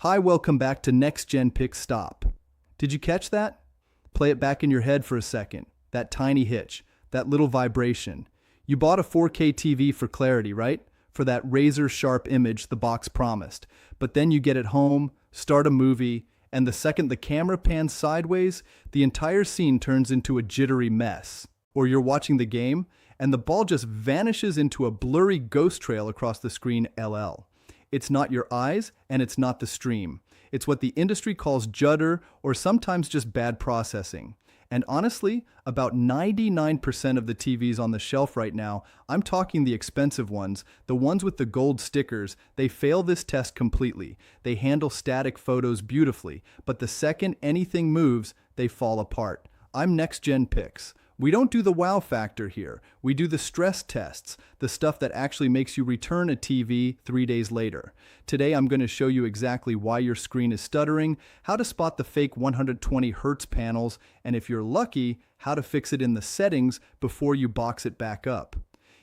Hi, welcome back to NextGen Pick Stop. Did you catch that? Play it back in your head for a second. That tiny hitch, that little vibration. You bought a 4K TV for clarity, right? For that razor-sharp image the box promised. But then you get it home, start a movie, and the second the camera pans sideways, the entire scene turns into a jittery mess. Or you're watching the game, and the ball just vanishes into a blurry ghost trail across the screen LL. It's not your eyes, and it's not the stream. It's what the industry calls judder, or sometimes just bad processing. And honestly, about 99% of the TVs on the shelf right now, I'm talking the expensive ones, the ones with the gold stickers, they fail this test completely. They handle static photos beautifully, but the second anything moves, they fall apart. I'm NextGen Picks. We don't do the wow factor here. We do the stress tests, the stuff that actually makes you return a TV 3 days later. Today I'm going to show you exactly why your screen is stuttering, how to spot the fake 120 Hz panels, and if you're lucky, how to fix it in the settings before you box it back up.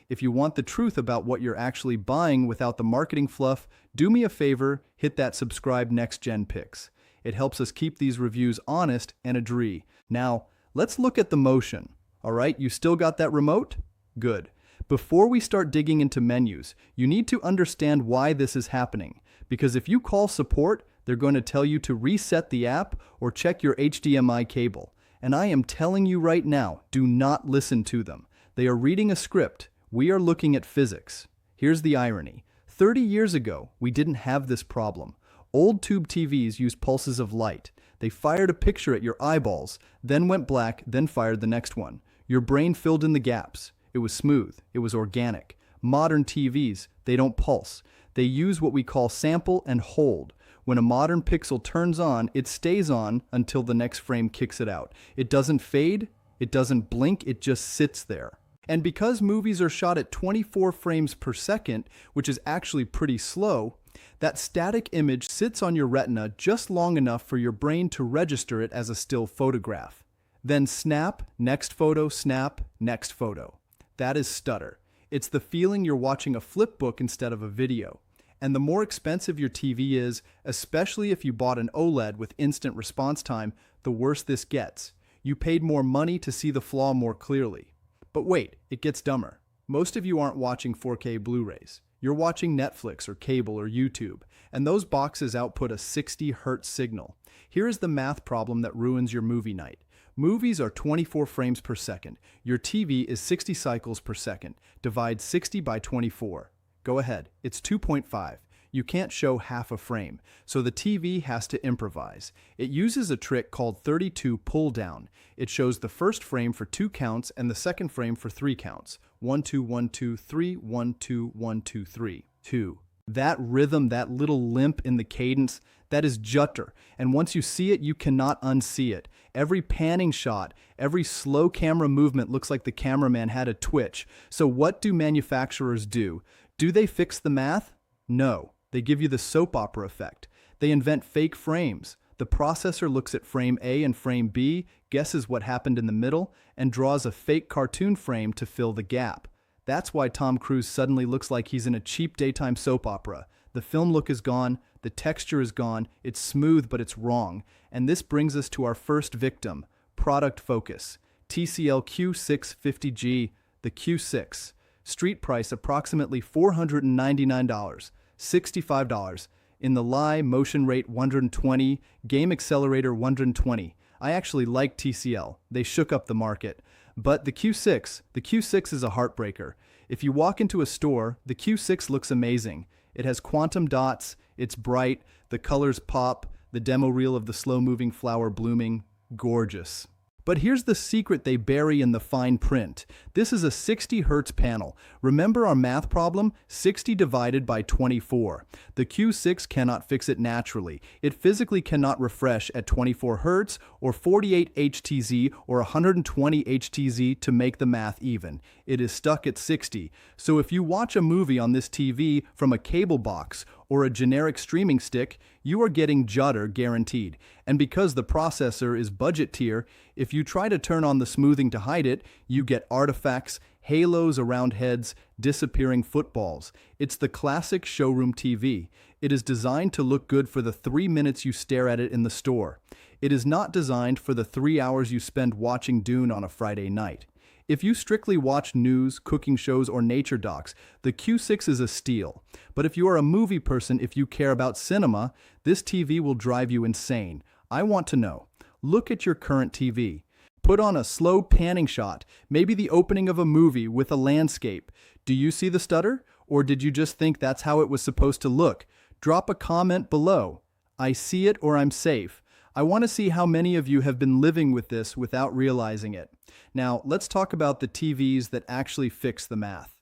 If you want the truth about what you're actually buying without the marketing fluff, do me a favor, hit that subscribe NextGen Picks. It helps us keep these reviews honest and adree. Now, let's look at the motion. All right, you still got that remote? Good. Before we start digging into menus, you need to understand why this is happening. Because if you call support, they're going to tell you to reset the app or check your HDMI cable. And I am telling you right now, do not listen to them. They are reading a script. We are looking at physics. Here's the irony. 30 years ago, we didn't have this problem. Old tube TVs used pulses of light. They fired a picture at your eyeballs, then went black, then fired the next one. Your brain filled in the gaps. It was smooth. It was organic. Modern TVs, they don't pulse. They use what we call sample and hold. When a modern pixel turns on, it stays on until the next frame kicks it out. It doesn't fade. It doesn't blink. It just sits there. And because movies are shot at 24 frames per second, which is actually pretty slow, that static image sits on your retina just long enough for your brain to register it as a still photograph. Then snap, next photo, snap, next photo. That is stutter. It's the feeling you're watching a flip book instead of a video. And the more expensive your TV is, especially if you bought an OLED with instant response time, the worse this gets. You paid more money to see the flaw more clearly. But wait, it gets dumber. Most of you aren't watching 4K Blu-rays. You're watching Netflix or cable or YouTube, and those boxes output a 60 Hz signal. Here is the math problem that ruins your movie night. Movies are 24 frames per second. Your TV is 60 cycles per second. Divide 60 by 24. Go ahead, it's 2.5. You can't show half a frame, so the TV has to improvise. It uses a trick called 32 pull down. It shows the first frame for 2 counts and the second frame for 3 counts. 1, 2, 1, 2, 3, 1, 2, 1, 2, 3, 2. That rhythm, that little limp in the cadence, that is judder. And once you see it, you cannot unsee it. Every panning shot, every slow camera movement looks like the cameraman had a twitch. So what do manufacturers do? Do they fix the math? No. They give you the soap opera effect. They invent fake frames. The processor looks at frame A and frame B, guesses what happened in the middle, and draws a fake cartoon frame to fill the gap. That's why Tom Cruise suddenly looks like he's in a cheap daytime soap opera. The film look is gone, the texture is gone, it's smooth but it's wrong. And this brings us to our first victim, product focus. TCL Q650G, the Q6. Street price approximately $499, $65. In the lie, motion rate 120, game accelerator 120. I actually like TCL. They shook up the market. But the Q6 is a heartbreaker. If you walk into a store, the Q6 looks amazing. It has quantum dots, it's bright, the colors pop, the demo reel of the slow-moving flower blooming, gorgeous. But here's the secret they bury in the fine print. This is a 60 Hz panel. Remember our math problem? 60 divided by 24. The Q6 cannot fix it naturally. It physically cannot refresh at 24 Hz or 48 HTZ or 120 HTZ to make the math even. It is stuck at 60. So if you watch a movie on this TV from a cable box or a generic streaming stick, you are getting judder guaranteed. And because the processor is budget tier, if you try to turn on the smoothing to hide it, you get artifacts, halos around heads, disappearing footballs. It's the classic showroom TV. It is designed to look good for the 3 minutes you stare at it in the store. It is not designed for the 3 hours you spend watching Dune on a Friday night. If you strictly watch news, cooking shows, or nature docs, the Q6 is a steal. But if you are a movie person, if you care about cinema, this TV will drive you insane. I want to know. Look at your current TV. Put on a slow panning shot, maybe the opening of a movie with a landscape. Do you see the stutter? Or did you just think that's how it was supposed to look? Drop a comment below. I see it or I'm safe. I want to see how many of you have been living with this without realizing it. Now, let's talk about the TVs that actually fix the math.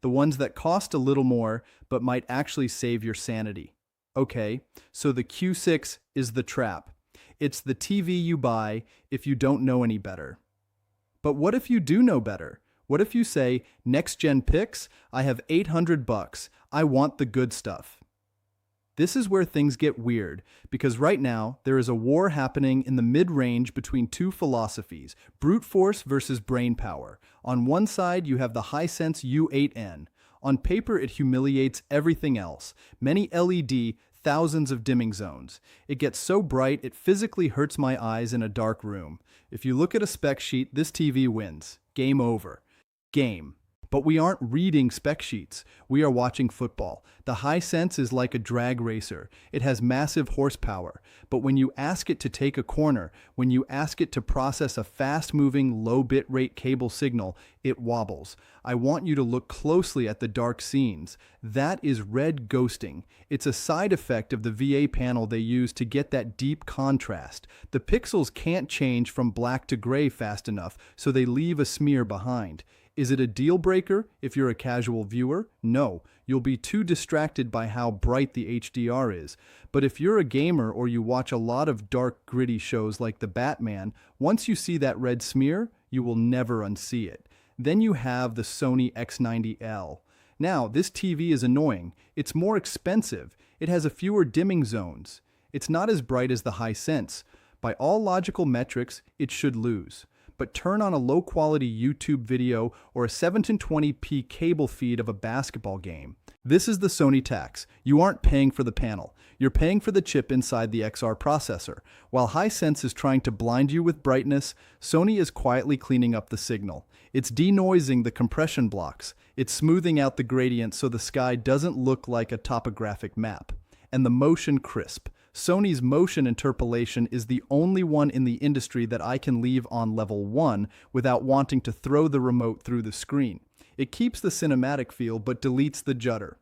The ones that cost a little more, but might actually save your sanity. Okay, so the Q6 is the trap. It's the TV you buy if you don't know any better. But what if you do know better? What if you say, NextGen picks, I have $800, I want the good stuff. This is where things get weird, because right now there is a war happening in the mid-range between two philosophies, brute force versus brain power. On one side you have the Hisense U8N. On paper it humiliates everything else. Many LED, thousands of dimming zones. It gets so bright it physically hurts my eyes in a dark room. If you look at a spec sheet, this TV wins. Game over. Game. But we aren't reading spec sheets. We are watching football. The Hisense is like a drag racer. It has massive horsepower. But when you ask it to take a corner, when you ask it to process a fast-moving, low bitrate cable signal, it wobbles. I want you to look closely at the dark scenes. That is red ghosting. It's a side effect of the VA panel they use to get that deep contrast. The pixels can't change from black to gray fast enough, so they leave a smear behind. Is it a deal breaker if you're a casual viewer? No, you'll be too distracted by how bright the HDR is. But if you're a gamer or you watch a lot of dark, gritty shows like The Batman, once you see that red smear, you will never unsee it. Then you have the Sony X90L. Now, this TV is annoying. It's more expensive. It has a fewer dimming zones. It's not as bright as the Hisense. By all logical metrics, it should lose. But turn on a low-quality YouTube video or a 720p cable feed of a basketball game. This is the Sony tax. You aren't paying for the panel. You're paying for the chip inside the XR processor. While Hisense is trying to blind you with brightness, Sony is quietly cleaning up the signal. It's denoising the compression blocks. It's smoothing out the gradient so the sky doesn't look like a topographic map. And the motion crisp. Sony's motion interpolation is the only one in the industry that I can leave on level 1 without wanting to throw the remote through the screen. It keeps the cinematic feel but deletes the judder.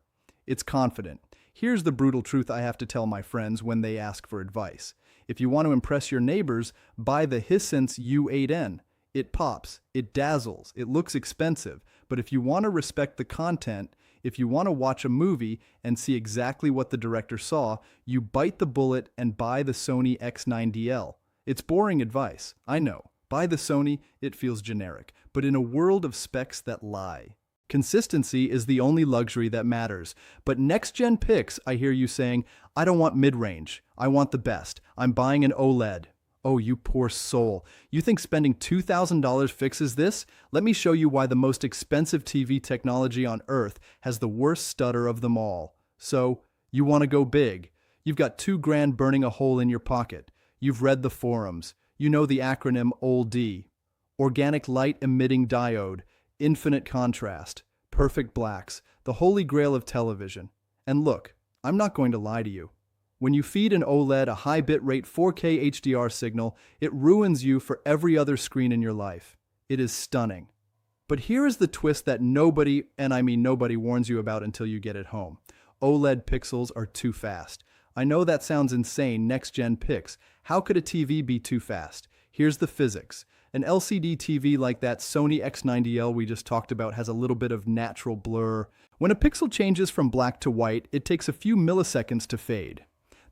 It's confident. Here's the brutal truth I have to tell my friends when they ask for advice. If you want to impress your neighbors, buy the Hisense U8N. It pops, it dazzles, it looks expensive, but if you want to respect the content, if you want to watch a movie and see exactly what the director saw, you bite the bullet and buy the Sony X90L. It's boring advice, I know. Buy the Sony, it feels generic, but in a world of specs that lie. Consistency is the only luxury that matters. But NextGen picks, I hear you saying, I don't want mid-range, I want the best, I'm buying an OLED. Oh, you poor soul. You think spending $2,000 fixes this? Let me show you why the most expensive TV technology on Earth has the worst stutter of them all. So, you want to go big. You've got $2,000 burning a hole in your pocket. You've read the forums. You know the acronym OLED. Organic light emitting diode, infinite contrast, perfect blacks, the holy grail of television. And look, I'm not going to lie to you. When you feed an OLED a high bitrate 4K HDR signal, it ruins you for every other screen in your life. It is stunning. But here is the twist that nobody, and I mean nobody, warns you about until you get it home. OLED pixels are too fast. I know that sounds insane, NextGen picks. How could a TV be too fast? Here's the physics. An LCD TV like that Sony X90L we just talked about has a little bit of natural blur. When a pixel changes from black to white, it takes a few milliseconds to fade.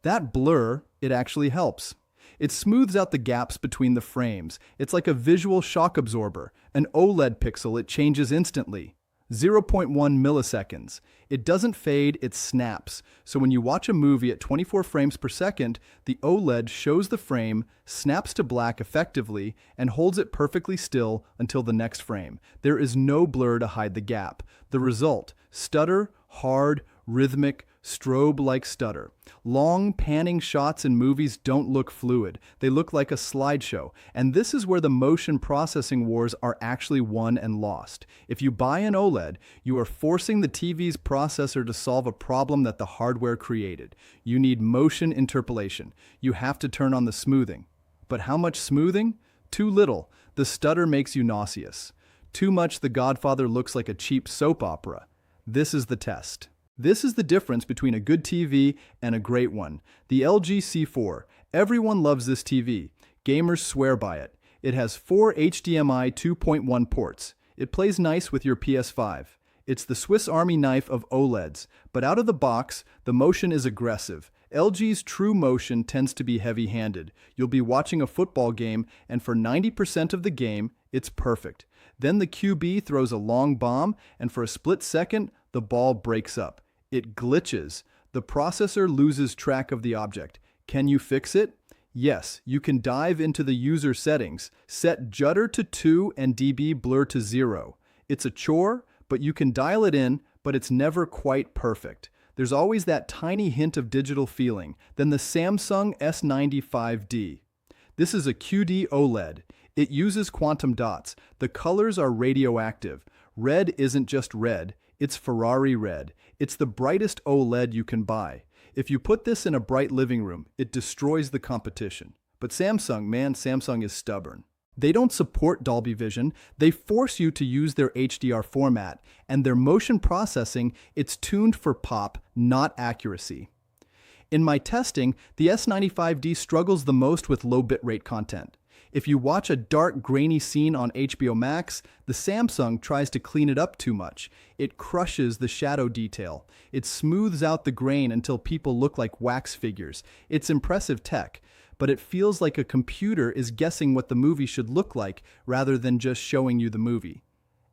That blur, it actually helps. It smooths out the gaps between the frames. It's like a visual shock absorber. An OLED pixel, it changes instantly. zero point 0.1 milliseconds. It doesn't fade, it snaps. So when you watch a movie at 24 frames per second, the OLED shows the frame, snaps to black effectively, and holds it perfectly still until the next frame. There is no blur to hide the gap. The result: stutter, hard, rhythmic, strobe-like stutter. Long, panning shots in movies don't look fluid. They look like a slideshow. And this is where the motion processing wars are actually won and lost. If you buy an OLED, you are forcing the TV's processor to solve a problem that the hardware created. You need motion interpolation. You have to turn on the smoothing. But how much smoothing? Too little. The stutter makes you nauseous. Too much, The Godfather looks like a cheap soap opera. This is the test. This is the difference between a good TV and a great one. The LG C4. Everyone loves this TV. Gamers swear by it. It has 4 HDMI 2.1 ports. It plays nice with your PS5. It's the Swiss Army knife of OLEDs, but out of the box, the motion is aggressive. LG's True Motion tends to be heavy-handed. You'll be watching a football game, and for 90% of the game, it's perfect. Then the QB throws a long bomb, and for a split second, the ball breaks up. It glitches. The processor loses track of the object. Can you fix it? Yes, you can dive into the user settings, set judder to 2 and dB blur to 0. It's a chore, but you can dial it in, but it's never quite perfect. There's always that tiny hint of digital feeling. Then the Samsung S95D. This is a QD OLED. It uses quantum dots. The colors are radioactive. Red isn't just red, it's Ferrari red. It's the brightest OLED you can buy. If you put this in a bright living room, it destroys the competition. But Samsung is stubborn. They don't support Dolby Vision. They force you to use their HDR format, and their motion processing, it's tuned for pop, not accuracy. In my testing, the S95D struggles the most with low bitrate content. If you watch a dark, grainy scene on HBO Max, the Samsung tries to clean it up too much. It crushes the shadow detail. It smooths out the grain until people look like wax figures. It's impressive tech, but it feels like a computer is guessing what the movie should look like rather than just showing you the movie.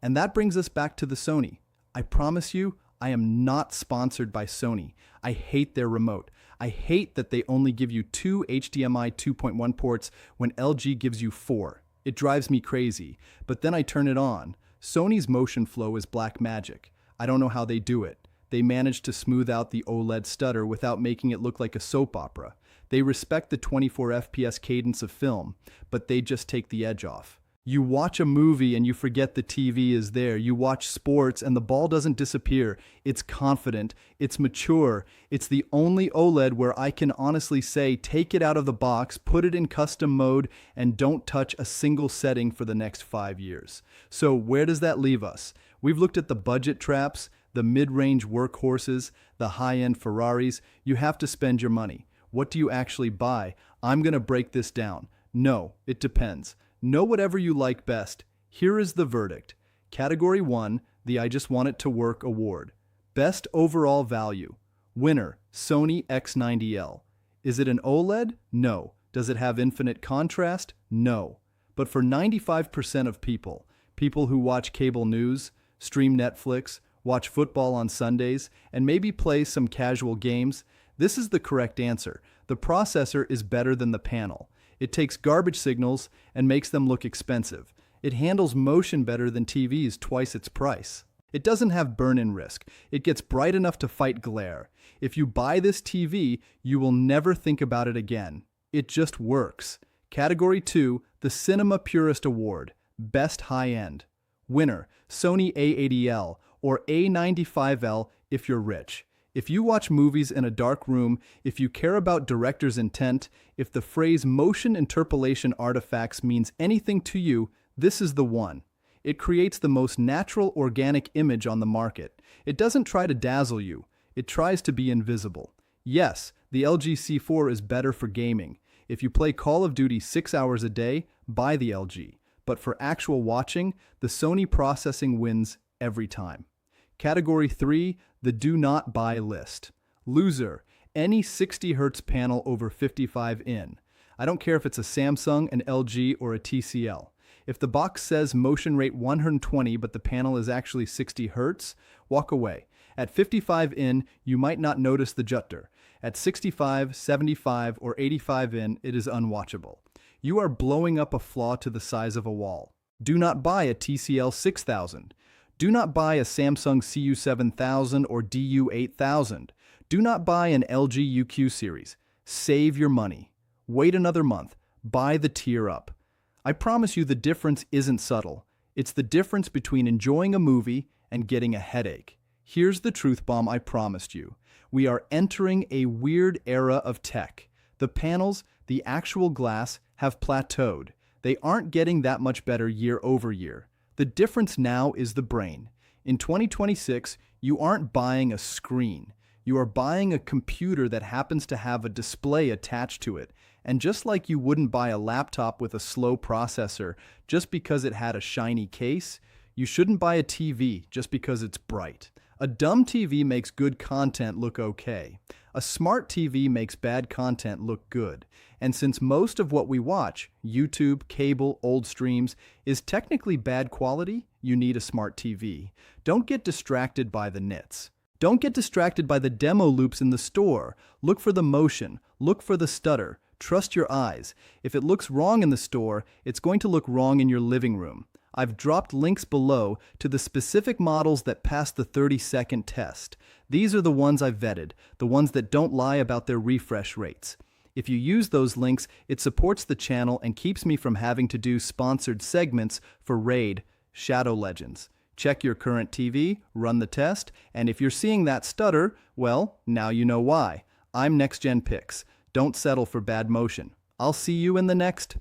And that brings us back to the Sony. I promise you, I am not sponsored by Sony. I hate their remote. I hate that they only give you 2 HDMI 2.1 ports when LG gives you 4. It drives me crazy. But then I turn it on. Sony's motion flow is black magic. I don't know how they do it. They manage to smooth out the OLED stutter without making it look like a soap opera. They respect the 24 FPS cadence of film, but they just take the edge off. You watch a movie and you forget the TV is there. You watch sports and the ball doesn't disappear. It's confident. It's mature. It's the only OLED where I can honestly say, take it out of the box, put it in custom mode, and don't touch a single setting for the next 5 years. So where does that leave us? We've looked at the budget traps, the mid-range workhorses, the high-end Ferraris. You have to spend your money. What do you actually buy? I'm going to break this down. No, it depends. Know whatever you like best. Here is the verdict. Category 1, the I Just Want It to Work award. Best overall value. Winner, Sony X90L. Is it an OLED? No. Does it have infinite contrast? No. But for 95% of people who watch cable news, stream Netflix, watch football on Sundays, and maybe play some casual games, this is the correct answer. The processor is better than the panel. It takes garbage signals and makes them look expensive. It handles motion better than TVs twice its price. It doesn't have burn-in risk. It gets bright enough to fight glare. If you buy this TV, you will never think about it again. It just works. Category 2, the Cinema Purist Award. Best High-End. Winner, Sony A80L or A95L if you're rich. If you watch movies in a dark room, if you care about director's intent, if the phrase motion interpolation artifacts means anything to you, this is the one. It creates the most natural, organic image on the market. It doesn't try to dazzle you. It tries to be invisible. Yes, the LG C4 is better for gaming. If you play Call of Duty 6 hours a day, buy the LG. But for actual watching, the Sony processing wins every time. Category 3, the do not buy list. Loser, any 60 Hz panel over 55 in. I don't care if it's a Samsung, an LG, or a TCL. If the box says motion rate 120 but the panel is actually 60 Hz, walk away. At 55 in, you might not notice the judder. At 65, 75, or 85 in, it is unwatchable. You are blowing up a flaw to the size of a wall. Do not buy a TCL 6000. Do not buy a Samsung CU7000 or DU8000. Do not buy an LG UQ series. Save your money. Wait another month. Buy the tier up. I promise you the difference isn't subtle. It's the difference between enjoying a movie and getting a headache. Here's the truth bomb I promised you. We are entering a weird era of tech. The panels, the actual glass, have plateaued. They aren't getting that much better year over year. The difference now is the brain. In 2026, you aren't buying a screen. You are buying a computer that happens to have a display attached to it. And just like you wouldn't buy a laptop with a slow processor just because it had a shiny case, you shouldn't buy a TV just because it's bright. A dumb TV makes good content look okay. A smart TV makes bad content look good. And since most of what we watch, YouTube, cable, old streams, is technically bad quality, you need a smart TV. Don't get distracted by the nits. Don't get distracted by the demo loops in the store. Look for the motion. Look for the stutter. Trust your eyes. If it looks wrong in the store, it's going to look wrong in your living room. I've dropped links below to the specific models that passed the 30-second test. These are the ones I've vetted, the ones that don't lie about their refresh rates. If you use those links, it supports the channel and keeps me from having to do sponsored segments for Raid, Shadow Legends. Check your current TV, run the test, and if you're seeing that stutter, well, now you know why. I'm NextGen Picks. Don't settle for bad motion. I'll see you in the next